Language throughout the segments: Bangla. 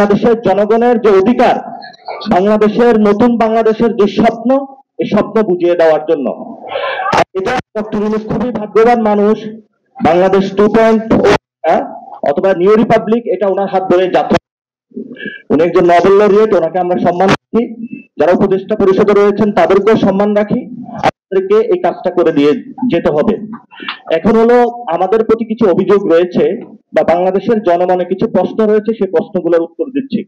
বাংলাদেশের জনগণের যে অধিকার, বাংলাদেশের নতুন বাংলাদেশের যে স্বপ্ন, এই স্বপ্ন বুঝিয়ে দেওয়ার জন্য। আর এটা ডক্টর ইউনূস খুবই ভাগ্যবান মানুষ। বাংলাদেশ 2.0 অথবা নিউ রিপাবলিক, এটা ওনার হাত ধরে যাত্রা। উনি একজন নোবেল লরিয়েট, ওনাকে আমরা সম্মান রাখি। যারা উপদেষ্টা পরিষদে রয়েছেন তাদেরকেও সম্মান রাখি। আপনাদেরকে এই কাজটা করে দিয়ে যেতে হবে। এখন হলো আমাদের প্রতি কিছু অভিযোগ রয়েছে বা বাংলাদেশের জনমনে কিছু প্রশ্ন রয়েছে, সেই প্রশ্নগুলোর উত্তর দিচ্ছি।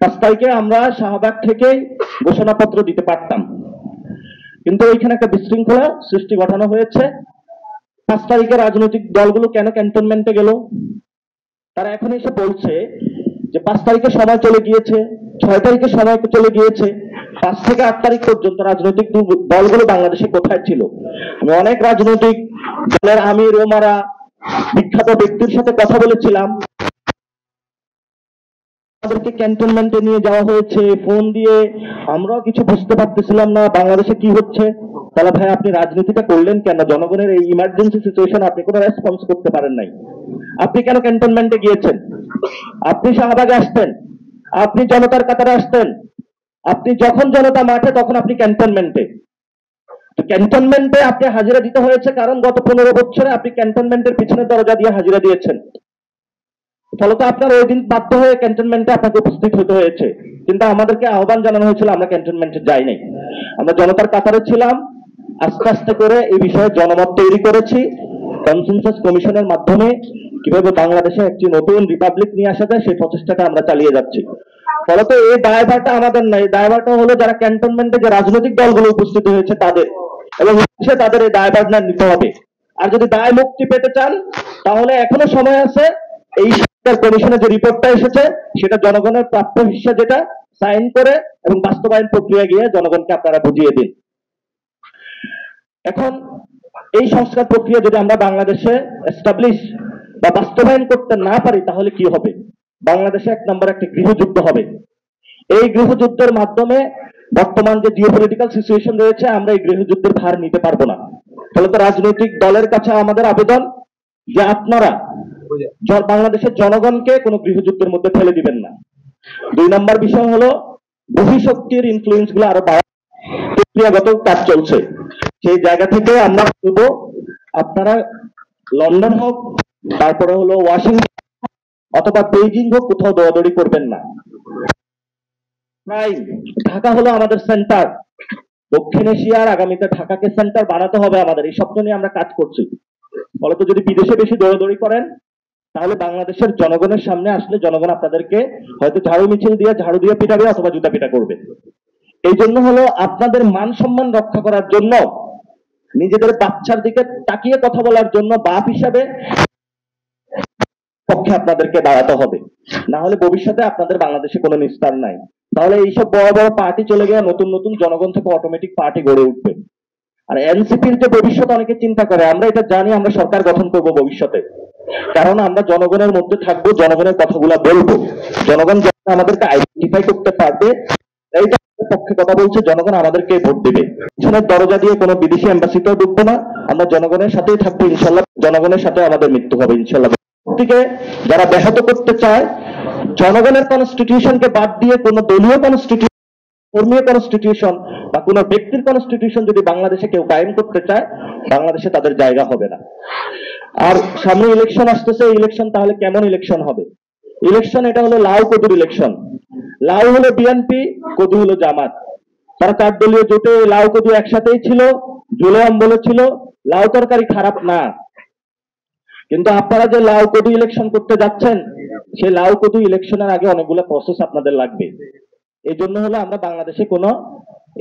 5 তারিখে আমরা শাহবাগ থেকে ঘোষণাপত্র দিতে পারতাম, কিন্তু ওইখানে একটা বিশৃঙ্খলা সৃষ্টি ঘটানো হয়েছে। 5 তারিখে রাজনৈতিক দলগুলো কেন ক্যান্টনমেন্টে গেল? তারা এখন এসে বলছে যে 5 তারিখে সময় চলে গিয়েছে, 6 তারিখে সময় চলে গিয়েছে, 5 থেকে 8 তারিখ পর্যন্ত রাজনৈতিক দলগুলো বাংলাদেশে কোথায় ছিল? আমি অনেক রাজনৈতিক দলের আমির ওমারা, বিখ্যাত ব্যক্তির সাথে কথা বলেছিলাম। আমাদেরকে ক্যান্টনমেন্টে নিয়ে যাওয়া হয়েছে ফোন দিয়ে, আমরাও কিছু বুঝতে পারতেছিলাম না বাংলাদেশে কি হচ্ছে। তাহলে ভাই আপনি রাজনীতিটা করলেন কেন? জনগণের এই ইমার্জেন্সি সিচুয়েশন আপনি কোনো রেসপন্স করতে পারেন নাই। আপনি কেন ক্যান্টনমেন্টে গিয়েছেন? আপনি শাহবাগে আসতেন, আপনি জনতার কাতারে আসতেন, আপনি যখন জনতা মাঠে তখন আপনি ক্যান্টনমেন্টে। ক্যান্টনমেন্টে আপনি হাজিরা দিতে হয়েছে কারণ গত 15 বছরে আপনি ক্যান্টনমেন্টের পিছনে দরজা দিয়ে হাজিরা দিয়েছেন। ফলত আপনার ওই দিন বাধ্য হয়ে ক্যান্টনমেন্টে আপনাকে উপস্থিত হতে হয়েছে। কিন্তু আমাদেরকে আহ্বান জানানো হয়েছিল, আমরা ক্যান্টনমেন্টে যাই নাই, আমরা জনতার কাতারে ছিলাম। আস্তে আস্তে করে এই বিষয়ে জনমত তৈরি করেছি। কনসেনসাস কমিশনের মাধ্যমে কিভাবে বাংলাদেশে একটি নতুন রিপাবলিক নিয়ে আসা যায় সেই প্রচেষ্টাটা আমরা চালিয়ে যাচ্ছি। ফলত এই দায়ভারটা আমাদের নাই, দায়ভারটা হলো যারা ক্যান্টনমেন্টে যে রাজনৈতিক দলগুলো উপস্থিত হয়েছে তাদের, এবং তাদের এই দায়ভারটা নিতে হবে। আর যদি দায় মুক্তি পেতে চান তাহলে এখনো সময় আছে। এই কমিশনের যে রিপোর্টটা এসেছে সেটা জনগণের প্রাপ্য হিস্সা, যেটা সাইন করে এবং বাস্তবায়ন প্রক্রিয়া গিয়ে জনগণকে আপনারা বুঝিয়ে দিন। এখন এই সংস্কার প্রক্রিয়া যদি আমরা বাংলাদেশে এস্টাবলিশ বা বাস্তবায়ন করতে না পারি তাহলে কি হবে? বাংলাদেশে 1 নম্বর একটা গৃহযুদ্ধ হবে। এই গৃহযুদ্ধের মাধ্যমে বর্তমান যে জিওপলিটিক্যাল সিচুয়েশন রয়েছে, আমরা এই গৃহযুদ্ধের ভার নিতে পারবো না। ফলে তো রাজনৈতিক দলের কাছে আমাদের আবেদন যে আপনারা বাংলাদেশের জনগণকে কোনো গৃহযুদ্ধের মধ্যে ফেলে দিবেন না। 2 নম্বর বিষয় হলো বহিঃশক্তির ইনফ্লুয়েন্স গুলো আরো প্রক্রিয়াগত কাজ চলছে। সেই জায়গা থেকে আমরা বলবো আপনারা লন্ডন হোক, তারপরে হলো ওয়াশিংটন অথবা বেইজিং হোক, কোথাও দৌড়াদৌড়ি করবেন না। ঢাকা হলো আমাদের সেন্টার, দক্ষিণ এশিয়ার আগামীতে ঢাকাকে সেন্টার বানাতে হবে আমাদের। এই স্বপ্ন নিয়ে আমরা কাজ করছি। ফলত যদি বিদেশে বেশি দৌড়াদৌড়ি করেন তাহলে বাংলাদেশের জনগণের সামনে আসলে জনগণ আপনাদেরকে হয়তো ঝাড়ু মিছিল দিয়ে ঝাড়ু দিয়ে পিটাবে অথবা জুতা পিটা করবে। এই জন্য হলো আপনাদের মান সম্মান রক্ষা করার জন্য, নিজেদের বাচ্চার দিকে তাকিয়ে কথা বলার জন্য বাপ হিসাবে পক্ষে আপনাদেরকে দাঁড়াতে হবে। না হলে ভবিষ্যতে আপনাদের বাংলাদেশে কোনো নিস্তার নাই। তাহলে এইসব বড় বড় পার্টি চলে গিয়ে নতুন নতুন জনগণ থেকে অটোমেটিক পার্টি গড়ে উঠবে। আর এনসিপির যে ভবিষ্যৎ অনেকে চিন্তা করে, আমরা এটা জানি, আমরা সরকার গঠন করব ভবিষ্যতে। কারণ আমরা জনগণের মধ্যে থাকবো, জনগণের কথাগুলা বলবো। জনগণ যখন আমাদেরকে আইডেন্টিফাই করতে পারবে, এইটা পক্ষে কথা বলছে, জনগণ আমাদেরকে ভোট দেবে। পিছনের দরজা দিয়ে কোনো বিদেশি এম্বাসিতেও ঢুকবো না, আমরা জনগণের সাথেই থাকবো ইনশাল্লাহ। জনগণের সাথে আমাদের মৃত্যু হবে ইনশাল্লাহ। থেকে যারা ব্যাহত করতে চায়, জনগণের কনস্টিটিউশনকে বাদ দিয়ে কোনো দলীয় কনস্টিটিউশন, ধর্মীয় কনস্টিটিউশন বা কোনো ব্যক্তির কনস্টিটিউশন যদি বাংলাদেশে কেউ কায়েম করতে চায়, বাংলাদেশে তাদের জায়গা হবে না। আর সামনে ইলেকশন আসতেছে, ইলেকশন তাহলে কেমন ইলেকশন হবে? ইলেকশন এটা হলো লাউ কদুর ইলেকশন। লাউ হলো বিএনপি, কদু হলো জামাত। তারা 4 দলীয় জোটে লাউ কদু একসাথেই ছিল, জুলাই বলেছিল লাউ তরকারি খারাপ না। কিন্তু আপনারা যে লাউ কদু ইলেকশন করতে যাচ্ছেন, সেই লাউ কদু ইলেকশনের আগে অনেকগুলো প্রসেস আপনাদের লাগবে। এই জন্য হলো আমরা বাংলাদেশে কোনো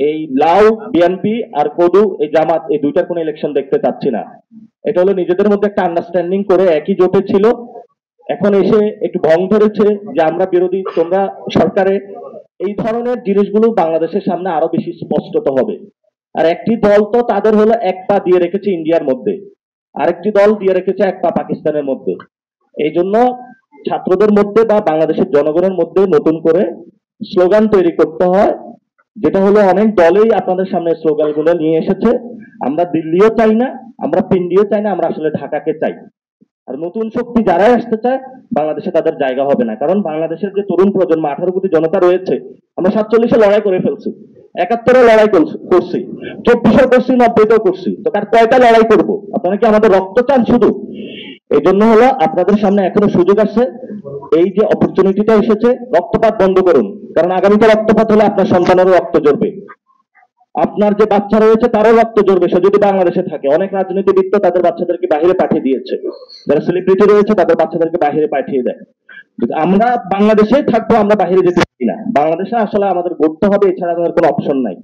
এই লাউ বিএনপি আর কদু এই জামাত এই দুইটার কোনো ইলেকশন দেখতে চাচ্ছি না। এটা হলো নিজেদের মধ্যে একটা আন্ডারস্ট্যান্ডিং করে একই জোটে ছিল, এখন এসে একটু ভং ধরেছে যে আমরা বিরোধী, তোমরা সরকারে। এই ধরনের জিনিসগুলো বাংলাদেশের সামনে আরো বেশি স্পষ্টত হবে। আর একটি দল তো তাদের হলো 1 পা দিয়ে রেখেছে ইন্ডিয়ার মধ্যে, আরেকটি দল দিয়ে রেখেছে 1 পা পাকিস্তানের মধ্যে। এই জন্য ছাত্রদের মধ্যে বা বাংলাদেশের জনগণের মধ্যে নতুন করে স্লোগান তৈরি করতে হয়, যেটা হলো অনেক দলেই আপনাদের সামনে স্লোগানগুলো নিয়ে এসেছে। আমরা দিল্লিও চাই না, আমরা পিন্ডিও চাই না, আমরা আসলে ঢাকাকে চাই। আর নতুন শক্তি যারাই আসতে চায় বাংলাদেশে তাদের জায়গা হবে না, কারণ বাংলাদেশের যে তরুণ প্রজন্ম 18 কোটি জনতা রয়েছে, আমরা 47-এ লড়াই করে ফেলছি, 71-এ লড়াই করছি, 24-এ করছি, 90-তেও করছি, তো তার কয়টা লড়াই করব? আপনারা কি আমাদের রক্ত চান শুধু? এই জন্য হলো আপনাদের সামনে এখনো সুযোগ আছে, এই যে অপরচুনিটিটা এসেছে, রক্তপাত বন্ধ করুন, কারণ আগামীতে রক্তপাত হলে আপনার সন্তানেরও রক্ত ঝরবে, আপনার যে বাচ্চা রয়েছে তারও রক্ত ঝরবে। সে যদি বাংলাদেশে থাকে, অনেক রাজনীতিবিদ তো তাদের বাচ্চাদেরকে বাহিরে পাঠিয়ে দিয়েছে, যারা সেলিব্রিটি রয়েছে তাদের বাচ্চাদেরকে বাহিরে পাঠিয়ে দেয়। আমরা বাংলাদেশেই থাকবো, আমরা বাহিরে যেতে পারি না। বাংলাদেশে আসলে আমাদের গড়তে হবে, এছাড়া আমাদের কোনো অপশন নাই।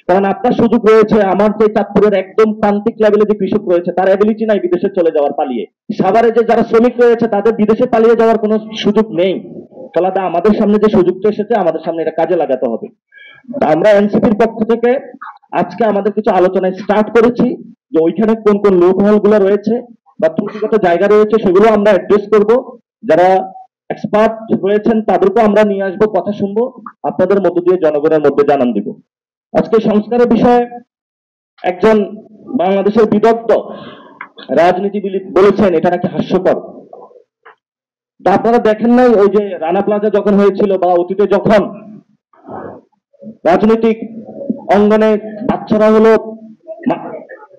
কারণ আপনার সুযোগ রয়েছে, আমার যে চাঁদপুরের একদম প্রান্তিক লেভেলে যে কৃষক রয়েছে তার অ্যাবিলিটি নাই বিদেশে চলে যাওয়ার পালিয়ে। সাভারে যে যারা শ্রমিক রয়েছে তাদের বিদেশে পালিয়ে যাওয়ার কোনো সুযোগ নেই। ফলাদা আমাদের সামনে যে সুযোগটা এসেছে, আমাদের সামনে এটা কাজে লাগাতে হবে। আমরা এনসিপির পক্ষ থেকে আজকে আমাদের কিছু আলোচনায় স্টার্ট করেছি যে ওইখানে কোন কোন লোপ হোল গুলো রয়েছে বা ত্রুটিগত জায়গা রয়েছে সেগুলো আমরা অ্যাড্রেস করব। যারা এক্সপার্ট রয়েছেন তাদেরকে আমরা নিয়ে আসবো, কথা শুনবো, আপনাদের মধ্য দিয়ে জনগণের মধ্যে জানান দিব। আজকে সংস্কারের বিষয়ে একজন বাংলাদেশের বিদগ্ধ রাজনীতিবিদ বলেছেন এটা নাকি হাস্যকর। তা আপনারা দেখেন নাই ওই যে রানা প্লাজা যখন হয়েছিল বা অতীতে যখন রাজনৈতিক অঙ্গনে বাচ্চারা হলো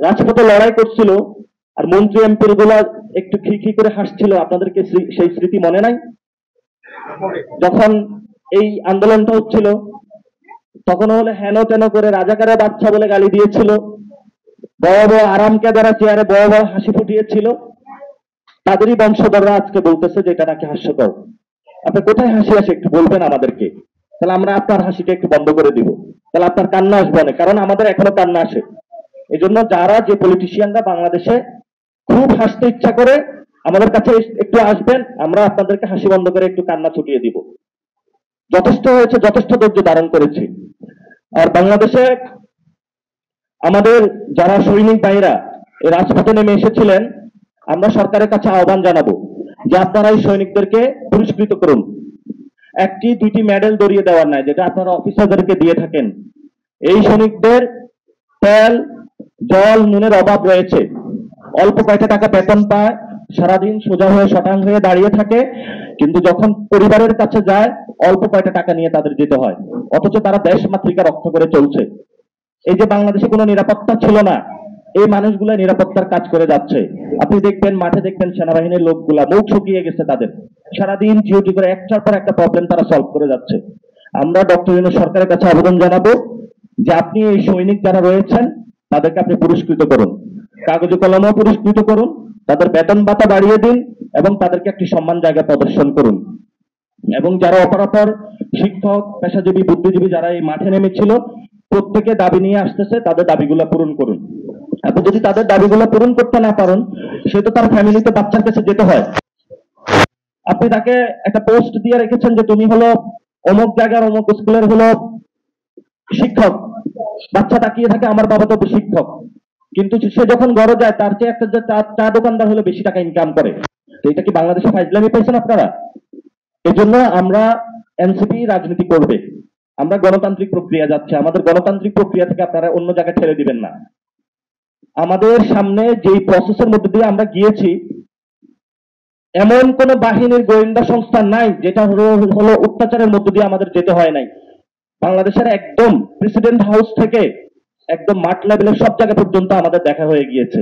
রাজপথে লড়াই করছিল আর মন্ত্রী এমপির গুলা একটু খিখি করে হাসছিল, আপনাদেরকে সেই স্মৃতি মনে নাই? যখন এই আন্দোলনটা হচ্ছিল তখন হলে হেন তেন করে রাজাকারের বাচ্চা বলে গালি দিয়েছিল, বড় বড় আরাম কেদারা চেয়ারে বড় বড় হাসি ফুটিয়েছিল, তাদেরই বংশধররা আজকে বলতেছে যে এটা নাকি হাস্যকর। আপনি কোথায় হাসি আসে একটু বলবেন আমাদেরকে, তাহলে আমরা আপনার হাসিটা একটু বন্ধ করে দিব, তাহলে আপনার কান্না আসবে না, কারণ আমাদের এখনো কান্না আসে। এই জন্য যারা যে পলিটিশিয়ানরা বাংলাদেশে খুব হাসতে ইচ্ছা করে আমাদের কাছে একটু আসবেন, আমরা আপনাদেরকে হাসি বন্ধ করে একটু কান্না ছুটিয়ে দিব। যথেষ্ট হয়েছে, যথেষ্ট ধৈর্য ধারণ করেছি। আর বাংলাদেশে আমাদের যারা সৈনিক ভাইরা এই রাজপথে নেমে এসেছিলেন, আমরা সরকারের কাছে আহ্বান জানাবো যে আপনারা এই সৈনিকদেরকে পুরস্কৃত করুন। একটি দুইটি মেডেল ধরিয়ে দেওয়ার নাই, যেটা আপনারা অফিসারদেরকে দিয়ে থাকেন। এই সৈনিকদের তেল জল নুনের অভাব রয়েছে, অল্প কয়েকটা টাকা বেতন পায়, সারাদিন সোজা হয়ে শটাং হয়ে দাঁড়িয়ে থাকে, কিন্তু যখন পরিবারের কাছে যায় অল্প কয়েকটা টাকা নিয়ে তাদের যেতে হয়, অথচ তারা দেশ মাতৃকা রক্ষা করে চলছে। এই যে বাংলাদেশে কোনো নিরাপত্তা ছিল না, এই মানুষগুলা নিরাপত্তার কাজ করে যাচ্ছে। আপনি দেখবেন মাঠে দেখবেন সেনাবাহিনীর লোকগুলা মুখ শুকিয়ে গেছে, তাদের সারাদিন ডিউটি করে একটার পর একটা প্রবলেম তারা সলভ করে যাচ্ছে। আমরা ডক্টর ইউনূস সরকারের কাছে আবেদন জানাবো যে আপনি এই সৈনিক যারা রয়েছেন তাদেরকে আপনি পুরস্কৃত করুন, কাগজে কলমেও পুরস্কৃত করুন, তাদের বেতন ভাতা বাড়িয়ে দিন এবং তাদেরকে একটি সম্মান জায়গা প্রদর্শন করুন। এবং যারা অপরাপর শিক্ষক, পেশাজীবী, বুদ্ধিজীবী যারা এই মাঠে নেমেছিল, প্রত্যেকে দাবি নিয়ে আসতেছে, তাদের দাবিগুলো পূরণ করুন। আপনি যদি তাদের দাবিগুলো পূরণ করতে না পারেন, সে তো তার ফ্যামিলিতে বাচ্চার কাছে যেতে হয়। আপনি তাকে একটা পোস্ট দিয়ে রেখেছেন যে তুমি হলো অমুক জায়গার অমুক স্কুলের হলো শিক্ষক, বাচ্চা তাকিয়ে থাকে আমার বাবা তো শিক্ষক, কিন্তু সে যখন ঘরে যায় তার চেয়ে একটা যে চা দোকানদার হলে বেশি টাকা ইনকাম করে। তো এটা কি বাংলাদেশে ফাইজলামি পেয়েছেন আপনারা? এই জন্য আমরা এনসিপি রাজনীতি করবে, আমরা গণতান্ত্রিক প্রক্রিয়া যাচ্ছে, আমাদের গণতান্ত্রিক প্রক্রিয়া থেকে আপনারা অন্য জায়গায় ঠেলে দিবেন না। আমাদের সামনে যেই প্রসেসের মধ্যে দিয়ে আমরা গিয়েছি, এমন কোন বাহিনীর গোয়েন্দা সংস্থা নাই যেটা হলো অত্যাচারের মধ্য দিয়ে আমাদের যেতে হয় নাই। বাংলাদেশের একদম প্রেসিডেন্ট হাউস থেকে একদম মাঠ লেভেলের সব জায়গা পর্যন্ত আমাদের দেখা হয়ে গিয়েছে।